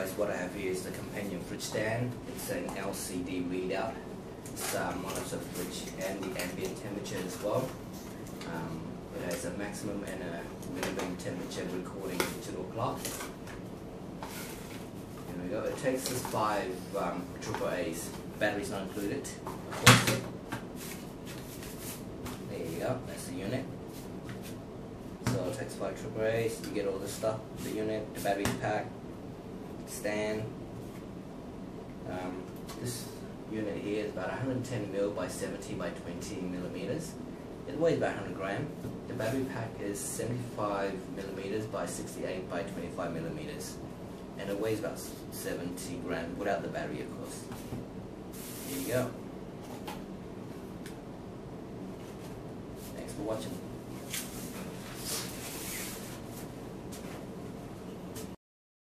guys, what I have here is the companion fridge stand. It's an LCD readout. It's monitors the fridge and the ambient temperature as well. It has a maximum and a minimum temperature recording digital clock. Here we go. It takes us 5 AAA's. Batteries not included, of course. There you go. That's the unit. So it takes 5 AAA's. You get all this stuff: the unit, the battery pack, stand. This unit here is about 110 mil by 70 by 20 millimeters. It weighs about 100 grams. The battery pack is 75 millimeters by 68 by 25 millimeters, and it weighs about 70 grams without the battery, of course. Here you go. Thanks for watching.